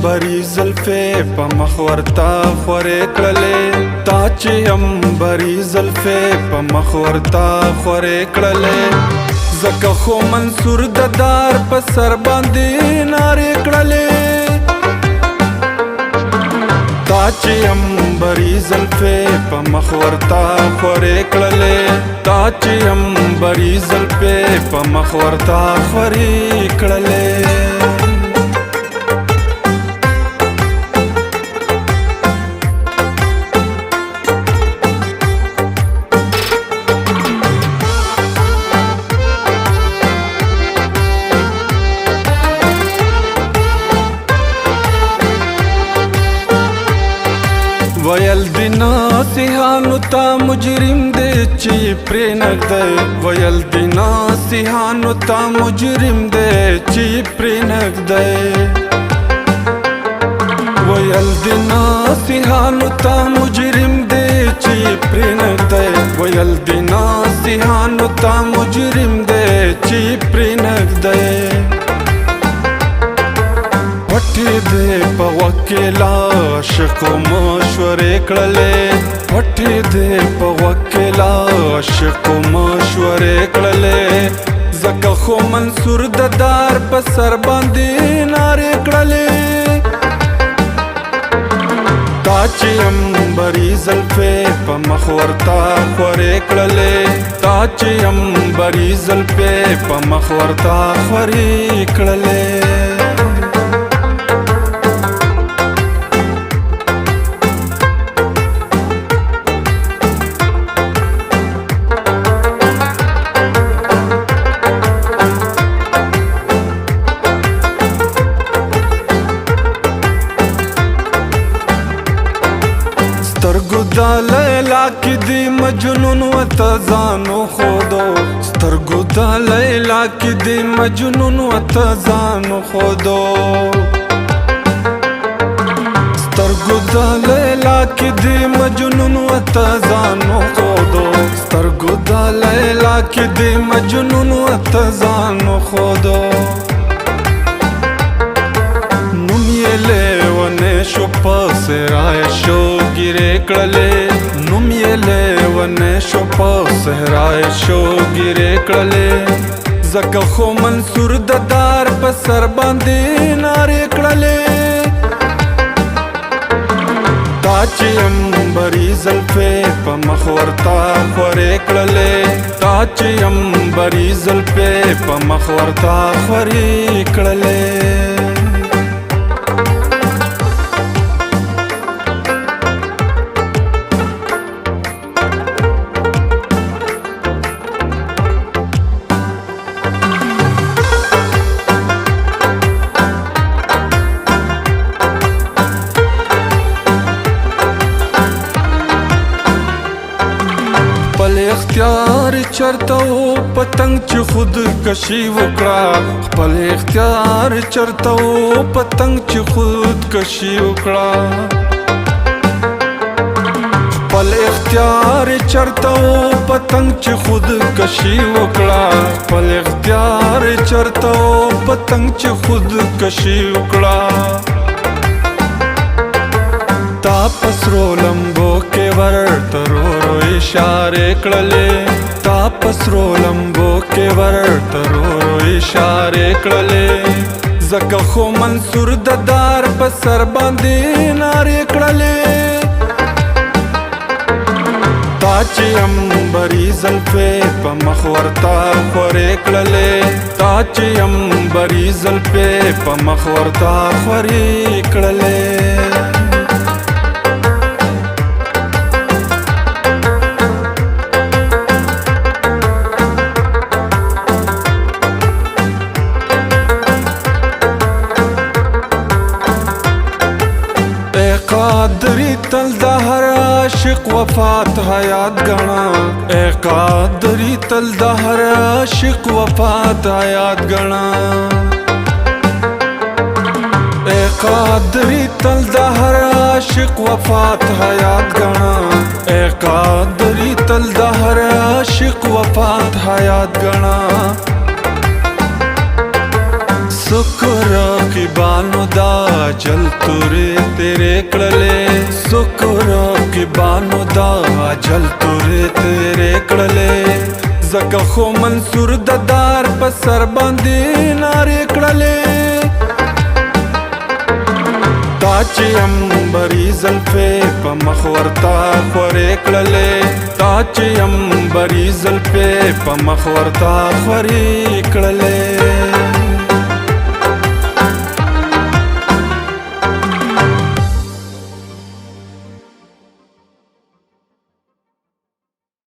امبري زلفې په مخ ورته خورې کړلې تا چې امبري زلفې په مخ ورته خورې کړلې زکه خو منصور د دار په سر باندې نارې کړلې تا چې امبري زلفې په مخ ورته خورې کړلې تا چې امبري زلفې په مخ ورته خورې کړلې ویل دی ناسیحانو تا مجرم دی چی پری نگدی ویل دی ناسیحانو تا مجرم دی چی پری نگدی ویل دی ناسیحانو تا مجرم دی چی پری نگدی ویل دی ناسیحانو تا مجرم دی چی پری نگدی پټې دې په وکیلا عاشق مشورې کړلې پټې دې په وکیلا عاشق مشورې کړلې زکه خو منصور د دار په سر باندې نارې کړلې تا چې امبري زلفې په مخ ورته خورې کړلې تا چې امبري زلفې په مخ ورته خورې کړلې سترګو د لیلا کې دی مجنون وته ځانو خودو سترګو د لیلا کې دی مجنون وته ځانو خودو سترګو د لیلا کې دی مجنون وته ځانو خودو سترګو د لیلا کې دی مجنون وته ځانو خودو شو پس رای شو ګیرې کړلې نوم یې لیونی شو پس رای شو ګیرې کړلې زکه خو منصور د دار په سر باندې نارې کړلې تا چې امبري زلفې په مخ ورته خورې کړلې تا چې امبري زلفې په مخ ورته خورې کړلې خپل اختیار چرته و پتنګ چې خود کشي وکړه خپل اختیار چرته و پتنګ چې خود کشي وکړه خپل اختیار چرته و پتنګ چې خود کشي وکړه خپل اختیار چرته و پتنګ چې خود کشي وکړه تا پسرو لمبو کې ورته رو اشاره کړلې تا پسرو لمبو کې ورته رو اشاره کړلې زکه خو منصور د دار په سر باندې نارې کړلې تا چې امبري زلفې په مخ ورته خورې کړلې تا چې امبري زلفې په مخ ورته خورې کړلې قادری تل د هر عاشق وفات حیات غنا اے قادری تل د هر عاشق وفات حیات غنا اے قادری تل د هر عاشق وفات حیات غنا اے قادری تل د هر عاشق وفات حیات غنا शुक्र की बानो दा जल तुरे तेरे कड़ले शुक्र की बानो दा जल तुरे तेरे कड़ले जका खो मंसूर ददार पसर बांधी नारे कड़ले ताची अंबरी ज़ल्फ़े प मखवरता ख़ोरे कड़ले ताची अंबरी ज़ल्फ़े प मखवरता ख़ोरे कड़ले